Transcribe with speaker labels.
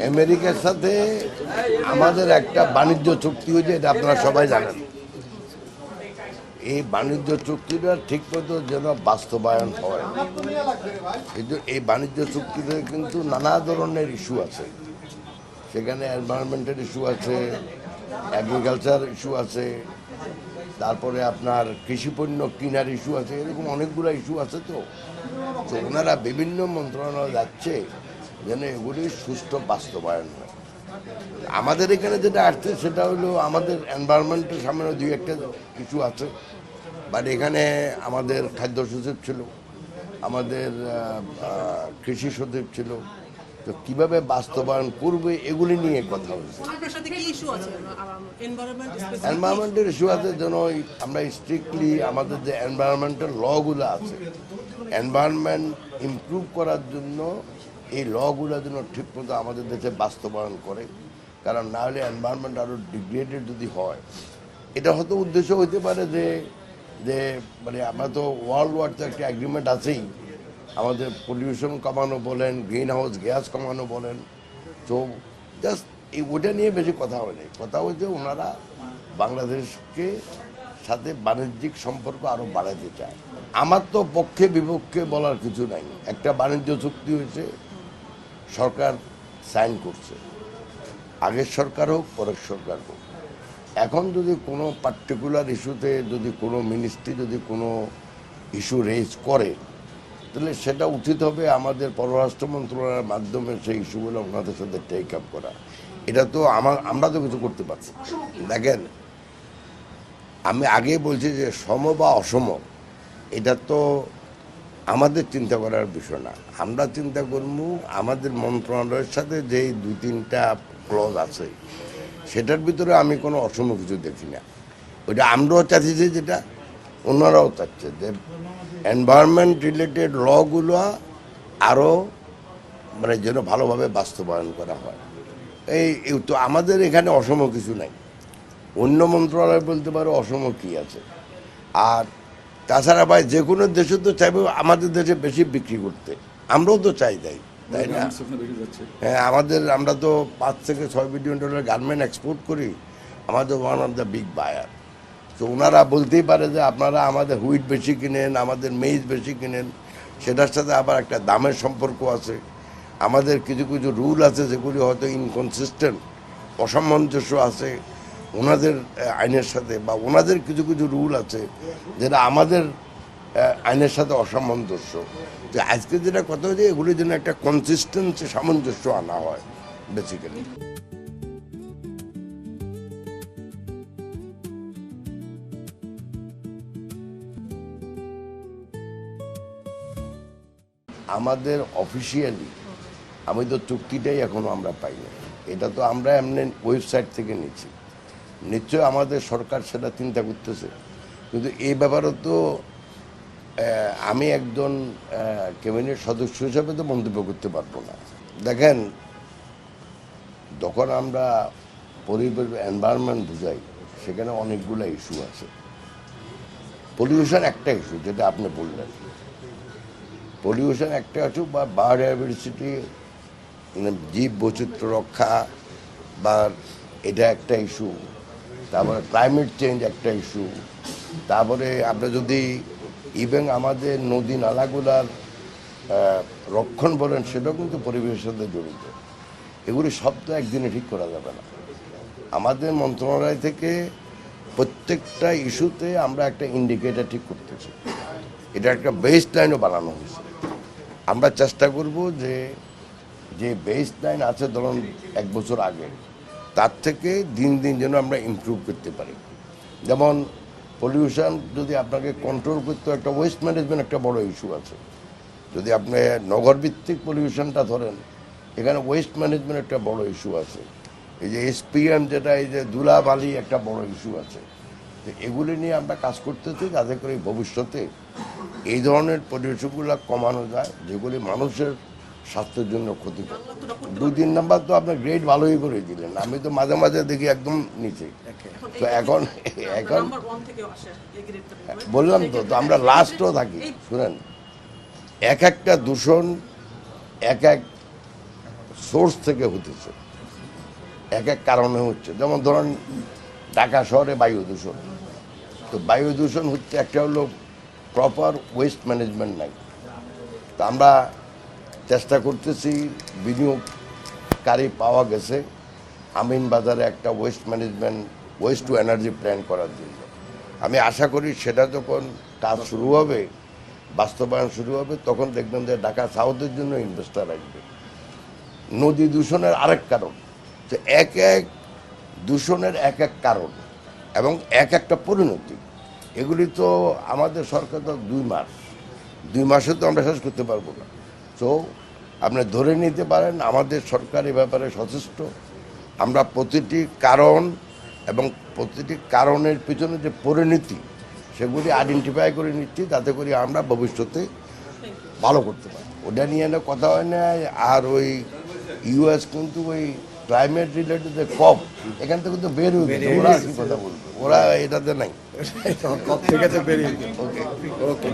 Speaker 1: আমেরিকার সাথে আমাদের একটা বাণিজ্য চুক্তি হয়েছে, এটা আপনারা সবাই জানেন। এই বাণিজ্য চুক্তিটা ঠিকমতো যেন বাস্তবায়ন হয়, কিন্তু এই বাণিজ্য চুক্তিতে কিন্তু নানা ধরনের ইস্যু আছে। সেখানে এনভায়রনমেন্টের ইস্যু আছে, এগ্রিকালচার ইস্যু আছে, তারপরে আপনার কৃষিপণ্য কেনার ইস্যু আছে, এরকম অনেকগুলো ইস্যু আছে। তো ওনারা বিভিন্ন মন্ত্রণালয় যাচ্ছে যেন এগুলির সুষ্ঠু বাস্তবায়ন হয়। আমাদের এখানে যেটা আসছে সেটা হলো আমাদের এনভায়রনমেন্টের সামনে দুই একটা ইস্যু আছে, বাট এখানে আমাদের খাদ্য সচিব ছিল, আমাদের কৃষি সচিব ছিল, তো কীভাবে বাস্তবায়ন করবে এগুলি নিয়ে কথা হচ্ছে। এনভায়রনমেন্টের ইস্যু আছে যেন আমরা স্ট্রিক্টলি আমাদের যে এনভায়রনমেন্টাল লগুলো আছে, এনভায়রনমেন্ট ইমপ্রুভ করার জন্য এই লগুলো যেন ঠিকমতো আমাদের দেশে বাস্তবায়ন করে, কারণ না হলে এনভায়রনমেন্ট আরও ডিগ্রেডেড যদি হয়, এটা হয়তো উদ্দেশ্য হইতে পারে যে যে মানে আমরা তো ওয়ার্ল্ড ওয়ারতে একটা অ্যাগ্রিমেন্ট আছেই, আমাদের পলিউশন কমানো বলেন, গ্রিন হাউস গ্যাস কমানো বলেন। তো জাস্ট এই ওটা নিয়ে বেশি কথা হয়নি, কথা হচ্ছে ওনারা বাংলাদেশকে সাথে বাণিজ্যিক সম্পর্ক আরও বাড়াতে চায়। আমার তো পক্ষে বিপক্ষে বলার কিছু নাই, একটা বাণিজ্য চুক্তি হয়েছে, সরকার সাইন করছে, আগের সরকার হোক পরের সরকার হোক। এখন যদি কোনো পার্টিকুলার ইস্যুতে যদি কোনো মিনিস্ট্রি যদি কোনো ইস্যু রেজ করে, তাহলে সেটা উচিত হবে আমাদের পররাষ্ট্র মন্ত্রণালয়ের মাধ্যমে সেই ইস্যুগুলো ওনাদের সাথে টেক আপ করা। এটা তো আমরা তো কিছু করতে পারছি। দেখেন, আমি আগে বলছি যে সম বা অসম এটা তো আমাদের চিন্তা করার বিষয় না। আমরা চিন্তা করব আমাদের মন্ত্রণালয়ের সাথে যেই দুই তিনটা ক্লজ আছে সেটার ভিতরে আমি কোনো অসম কিছু দেখি না। ওইটা আমরাও চাচ্ছি যে যেটা ওনারাও চাচ্ছে যে এনভায়রনমেন্ট রিলেটেড লগুলো আরও মানে যেন ভালোভাবে বাস্তবায়ন করা হয়। এই তো আমাদের এখানে অসম কিছু নাই, অন্য মন্ত্রণালয় বলতে পারো অসম কী আছে। আর তাছাড়া ভাই যে কোনো দেশে তো চাইবে আমাদের দেশে বেশি বিক্রি করতে, আমরাও তো চাই, তাই না? হ্যাঁ, আমরা তো 5 থেকে 6 বিলিয়ন ডলার গার্মেন্ট এক্সপোর্ট করি, আমাদের one of the big buyer. তো ওনারা বলতেই পারে যে আপনারা আমাদের হুইট বেশি কিনেন, আমাদের মেইজ বেশি কিনেন, সেটার সাথে আবার একটা দামের সম্পর্ক আছে। আমাদের কিছু কিছু রুল আছে যেগুলি হয়তো ইনকনসিস্টেন্ট, অসামঞ্জস্য আছে ওনাদের আইনের সাথে, বা ওনাদের কিছু কিছু রুল আছে যেটা আমাদের আইনের সাথে অসামঞ্জস্য। যে আজকে যেটা কথা হচ্ছে এগুলির জন্য একটা কনসিস্টেন্সি, সামঞ্জস্য আনা হয় বেসিক্যালি। আমাদের অফিসিয়ালি আমি তো চুক্তিটাই এখনো আমরা পাইনি, এটা তো আমরা এমনি ওয়েবসাইট থেকে নিচ্ছি। নিশ্চয় আমাদের সরকার সেটা চিন্তা করতেছে, কিন্তু এই ব্যাপারে তো আমি একজন ক্যাবিনেট সদস্য হিসাবে তো মন্তব্য করতে পারবো না। দেখেন, যখন আমরা পরিবেশ এনভায়রনমেন্ট বুঝাই সেখানে অনেকগুলো ইস্যু আছে। পলিউশন একটা ইস্যু, যেটা আপনি বললেন, পলিউশন একটা ইস্যু, বা বায়োডাইভার্সিটি জীব বৈচিত্র্য রক্ষা, বা এটা একটা ইস্যু। তারপরে ক্লাইমেট চেঞ্জ একটা ইস্যু। তারপরে আমরা যদি ইভেন আমাদের নদী নালাগুলার রক্ষণ বলেন, সেটাও কিন্তু পরিবেশের সাথে জড়িত। এগুলি সব তো একদিনে ঠিক করা যাবে না। আমাদের মন্ত্রণালয় থেকে প্রত্যেকটা ইস্যুতে আমরা একটা ইন্ডিকেটর ঠিক করতেছি, এটা একটা বেস লাইনও বানানো হয়েছে। আমরা চেষ্টা করব যে বেস লাইন আছে ধরুন 1 বছর আগে, তার থেকে দিন দিন যেন আমরা ইমপ্রুভ করতে পারি। যেমন পলিউশন যদি আপনাকে কন্ট্রোল করতে, একটা ওয়েস্ট ম্যানেজমেন্ট একটা বড় ইস্যু আছে। যদি আপনি নগরভিত্তিক পলিউশনটা ধরেন, এখানে ওয়েস্ট ম্যানেজমেন্ট একটা বড় ইস্যু আছে। এই যে এসপিএম, যেটা এই যে ধুলাবালি একটা বড় ইস্যু আছে। তো এগুলি নিয়ে আমরা কাজ করতেছি যাতে করে ভবিষ্যতে এই ধরনের পলিউশনগুলো কমানো যায়, যেগুলি মানুষের স্বাস্থ্যের জন্য ক্ষতিকর। 2-3 নাম্বার তো আপনার গ্রেড ভালোই করে দিলেন, আমি তো মাঝে মাঝে দেখি একদম নিচে। তো এখন বললাম তো আমরা লাস্টও থাকি। শুনেন, এক একটা দূষণ এক এক সোর্স থেকে হতেছে, এক এক কারণে হচ্ছে। যেমন ধরেন ঢাকা শহরে বায়ু দূষণ, তো বায়ু দূষণ হচ্ছে একটা হলো প্রপার ওয়েস্ট ম্যানেজমেন্ট নাই। তো আমরা চেষ্টা করতেছি, বিনিয়োগকারী পাওয়া গেছে আমিন বাজারে একটা waste management, waste to energy plan করার জন্য। আমি আশা করি সেটা যখন কাজ শুরু হবে, বাস্তবায়ন শুরু হবে, তখন দেখবেন যে ঢাকা সাউথের জন্য ইনভেস্টার আসবে। নদী দূষণের আরেক কারণ, যে এক এক দূষণের এক এক কারণ এবং এক একটা পরিণতি, এগুলি তো আমাদের সরকার তো 2 মাসে তো আমরা শেষ করতে পারবো না। তো আপনি ধরে নিতে পারেন আমাদের সরকার এ ব্যাপারে সচেষ্ট। আমরা প্রতিটি কারণ এবং প্রতিটি কারণের পিছনে যে পরিণতি, সেগুলি আইডেন্টিফাই করে নিচ্ছি, যাতে করে আমরা ভবিষ্যতে ভালো করতে পারি। ওটা নিয়ে না কথা হয় না। আর ওই ইউএস কিন্তু ওই ক্লাইমেট রিলেটেড যে কপ, এখান থেকে তো বের হয়ে গেছে, ওরা কি কথা বলবে, ওরা এটাতে নাই।
Speaker 2: কপ থেকে তো বেরিয়ে
Speaker 1: ওকে ওকে।